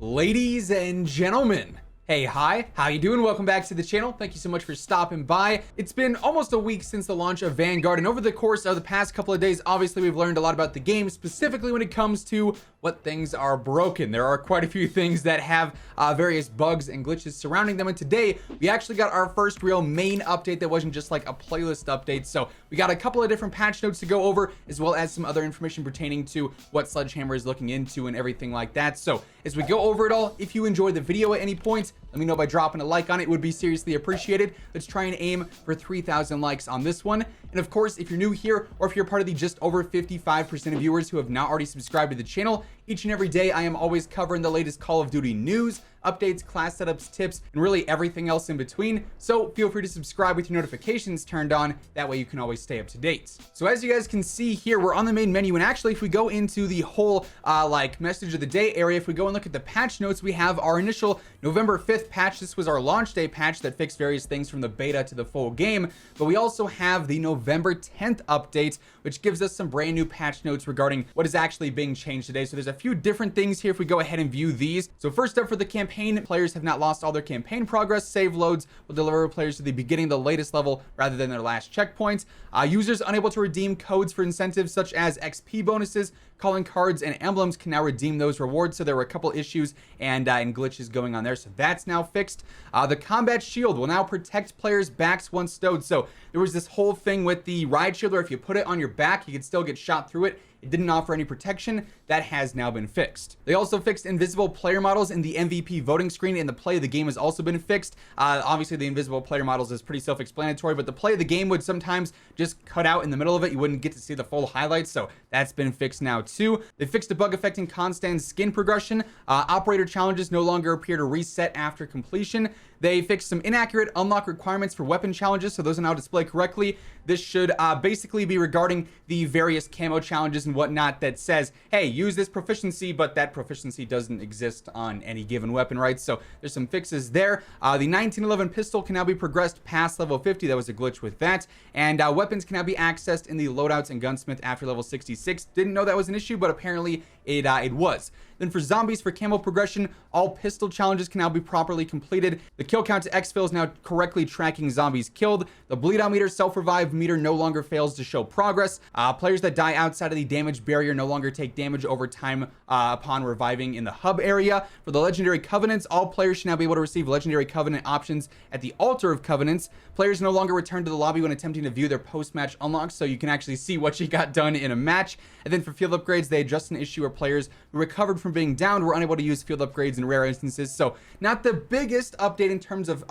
Ladies and gentlemen, hey, hi, how you doing? Welcome back to the channel. Thank you so much for stopping by. It's been almost a week since the launch of Vanguard, and over the course of the past couple of days, obviously we've learned a lot about the game, specifically when it comes to what things are broken. There are quite a few things that have various bugs and glitches surrounding them, and today we actually got our first real main update that wasn't just like a playlist update. So we got a couple of different patch notes to go over, as well as some other information pertaining to what Sledgehammer is looking into and everything like that. So as we go over it all, if you enjoyed the video at any point, let me know by dropping a like on it. It would be seriously appreciated. Let's try and aim for 3,000 likes on this one. And of course, if you're new here, or if you're part of the just over 55% of viewers who have not already subscribed to the channel, each and every day I am always covering the latest Call of Duty news, updates, class setups, tips, and really everything else in between. So feel free to subscribe with your notifications turned on. That way you can always stay up to date. So as you guys can see here, we're on the main menu, and actually if we go into the whole like message of the day area, if we go and look at the patch notes, we have our initial November 5th patch. This was our launch day patch that fixed various things from the beta to the full game, but we also have the November 10th update, which gives us some brand new patch notes regarding what is actually being changed today. So there's a few different things here if we go ahead and view these. So first up, for the campaign, players have not lost all their campaign progress. Save loads will deliver players to the beginning of the latest level rather than their last checkpoint. Users unable to redeem codes for incentives such as XP bonuses, calling cards, and emblems can now redeem those rewards. So there were a couple issues and glitches going on there, so that's now fixed. The combat shield will now protect players' backs once stowed. So there was this whole thing with the ride shield where if you put it on your back, you could still get shot through it. It didn't offer any protection. That has now been fixed. They also fixed invisible player models in the MVP voting screen, and the play of the game has also been fixed. Obviously the invisible player models is pretty self-explanatory, but the play of the game would sometimes just cut out in the middle of it. You wouldn't get to see the full highlights, so that's been fixed now too. They fixed a bug affecting constant skin progression. Operator challenges no longer appear to reset after completion. They fixed some inaccurate unlock requirements for weapon challenges, so those are now displayed correctly. This should basically be regarding the various camo challenges and whatnot that says, hey, use this proficiency, but that proficiency doesn't exist on any given weapon, right? So there's some fixes there. The 1911 pistol can now be progressed past level 50. That was a glitch with that. And weapons can now be accessed in the loadouts and gunsmith after level 66. Didn't know that was an issue, but apparently it was. Then for zombies, for camo progression, all pistol challenges can now be properly completed. The kill count to exfil is now correctly tracking zombies killed. The bleed out meter, self-revive meter no longer fails to show progress. Players that die outside of the damage barrier no longer take damage over time upon reviving in the hub area. For the legendary covenants, all players should now be able to receive legendary covenant options at the altar of covenants. Players no longer return to the lobby when attempting to view their post-match unlocks, so you can actually see what you got done in a match. And then for field upgrades, they adjust an issue where players who recovered from being downed were unable to use field upgrades in rare instances. So not the biggest update in terms of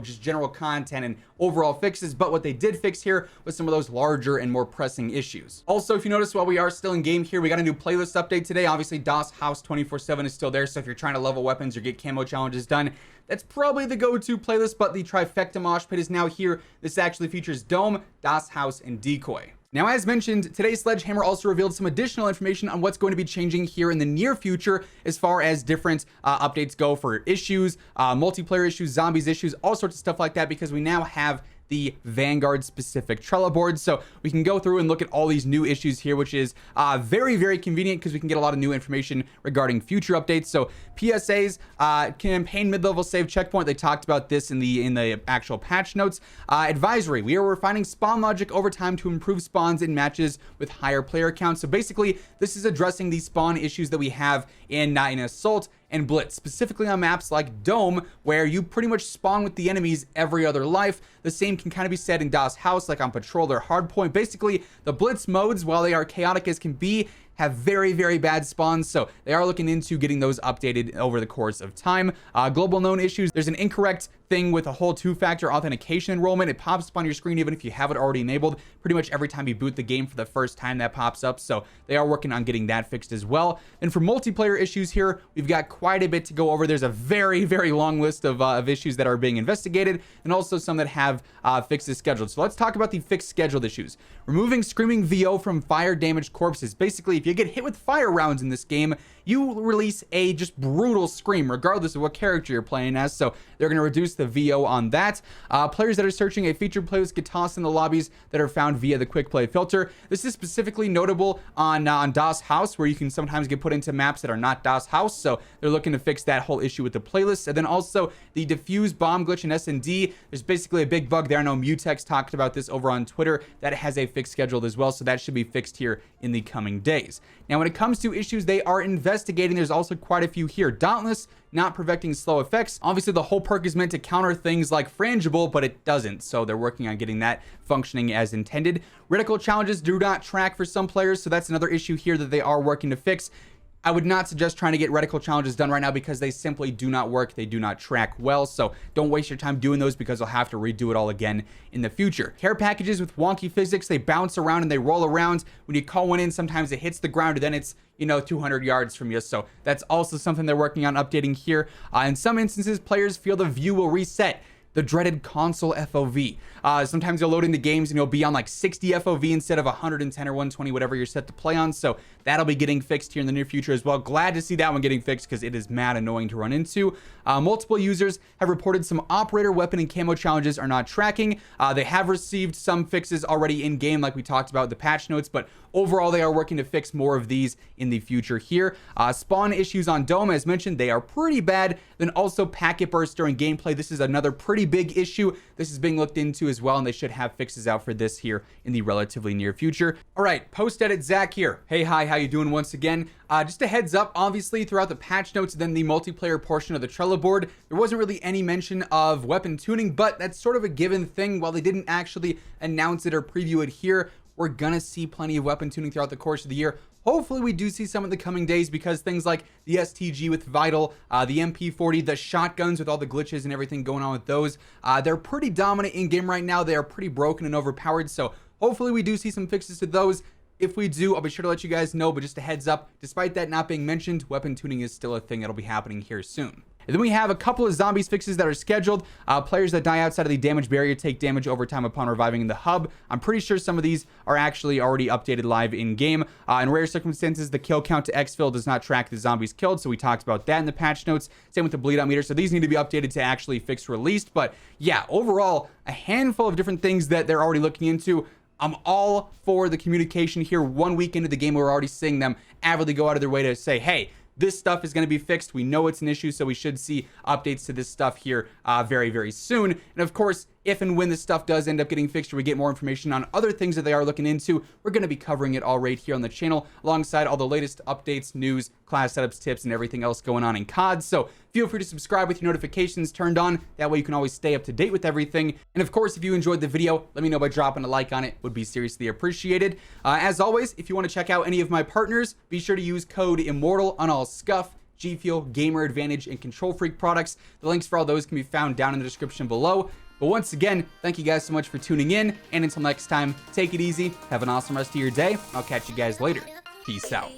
just general content and overall fixes, but what they did fix here was some of those larger and more pressing issues. Also, if you notice, while we are still in game here, we got a new playlist update today. Obviously DOS House 24/7 is still there, so if you're trying to level weapons or get camo challenges done, that's probably the go-to playlist. But the trifecta mosh pit is now here. This actually features Dome, DOS House, and Decoy. Now, as mentioned, today's Sledgehammer also revealed some additional information on what's going to be changing here in the near future as far as different updates go for issues, multiplayer issues, zombies issues, all sorts of stuff like that, because we now have the Vanguard specific Trello board. So we can go through and look at all these new issues here, which is very, very convenient because we can get a lot of new information regarding future updates. So PSAs, campaign mid-level save checkpoint. They talked about this in the actual patch notes. Advisory, we are refining spawn logic over time to improve spawns in matches with higher player counts. So basically, this is addressing the spawn issues that we have in Assault and Blitz, specifically on maps like Dome, where you pretty much spawn with the enemies every other life. The same can kind of be said in DOS House, like on Patrol or Hardpoint. Basically, the Blitz modes, while they are chaotic as can be, have very, very bad spawns, so they are looking into getting those updated over the course of time. Global known issues, there's an incorrect thing with a whole two-factor authentication enrollment. It pops up on your screen even if you have it already enabled. Pretty much every time you boot the game for the first time, that pops up, so they are working on getting that fixed as well. And for multiplayer issues here, we've got quite a bit to go over. There's a very, very long list of issues that are being investigated, and also some that have fixes scheduled. So let's talk about the fixed scheduled issues. Removing screaming VO from fire damaged corpses. Basically, if if you get hit with fire rounds in this game, you release a just brutal scream regardless of what character you're playing as. So they're going to reduce the VO on that. Players that are searching a featured playlist get tossed in the lobbies that are found via the quick play filter. This is specifically notable on DOS House, where you can sometimes get put into maps that are not DOS House. So they're looking to fix that whole issue with the playlist. And then also the diffuse bomb glitch in S&D. There's basically a big bug there. I know Mutex talked about this over on Twitter that has a fix scheduled as well. So that should be fixed here in the coming days. Now, when it comes to issues they are investigating, there's also quite a few here. Dauntless not perfecting slow effects. Obviously, the whole perk is meant to counter things like frangible, but it doesn't. So they're working on getting that functioning as intended. Reticle challenges do not track for some players. So that's another issue here that they are working to fix. I would not suggest trying to get reticle challenges done right now because they simply do not work. They do not track well. So don't waste your time doing those because you'll have to redo it all again in the future. Care packages with wonky physics, they bounce around and they roll around. When you call one in, sometimes it hits the ground and then it's 200 yards from you. So that's also something they're working on updating here. In some instances, players feel the view will reset. The dreaded console FOV. Sometimes you'll load into games and you'll be on like 60 FOV instead of 110 or 120, whatever you're set to play on. So that'll be getting fixed here in the near future as well. Glad to see that one getting fixed because it is mad annoying to run into. Multiple users have reported some operator, weapon, and camo challenges are not tracking. They have received some fixes already in game, like we talked about the patch notes, but overall they are working to fix more of these in the future here. Spawn issues on Dome, as mentioned, they are pretty bad. Then also packet bursts during gameplay. This is another pretty big issue. This is being looked into as well, and they should have fixes out for this here in the relatively near future. All right, post-edit Zach here. Hey, hi, how you doing once again? Just a heads up, obviously throughout the patch notes, then the multiplayer portion of the Trello board, there wasn't really any mention of weapon tuning, but that's sort of a given thing. While they didn't actually announce it or preview it here, we're gonna see plenty of weapon tuning throughout the course of the year. Hopefully we do see some in the coming days because things like the STG with Vital, the MP40, the shotguns with all the glitches and everything going on with those, they're pretty dominant in game right now. They are pretty broken and overpowered. So hopefully we do see some fixes to those. If we do, I'll be sure to let you guys know, but just a heads up, despite that not being mentioned, weapon tuning is still a thing that'll be happening here soon. And then we have a couple of zombies fixes that are scheduled. Players that die outside of the damage barrier take damage over time upon reviving in the hub. I'm pretty sure some of these are actually already updated live in game. In rare circumstances, the kill count to exfil does not track the zombies killed, so we talked about that in the patch notes. Same with the bleed out meter, so these need to be updated to actually fix released. But yeah, overall, a handful of different things that they're already looking into. I'm all for the communication here. 1 week into the game, we're already seeing them avidly go out of their way to say, hey, this stuff is going to be fixed. We know it's an issue, so we should see updates to this stuff here very, very soon. And of course, if and when this stuff does end up getting fixed or we get more information on other things that they are looking into, we're going to be covering it all right here on the channel alongside all the latest updates, news, class setups, tips, and everything else going on in COD. So feel free to subscribe with your notifications turned on. That way you can always stay up to date with everything. And of course, if you enjoyed the video, let me know by dropping a like on it. Would be seriously appreciated. As always, if you want to check out any of my partners, be sure to use code IMMORTAL on all Scuff, G Fuel, Gamer Advantage, and Control Freak products. The links for all those can be found down in the description below. But once again, thank you guys so much for tuning in. And until next time, take it easy. Have an awesome rest of your day. I'll catch you guys later. Peace out.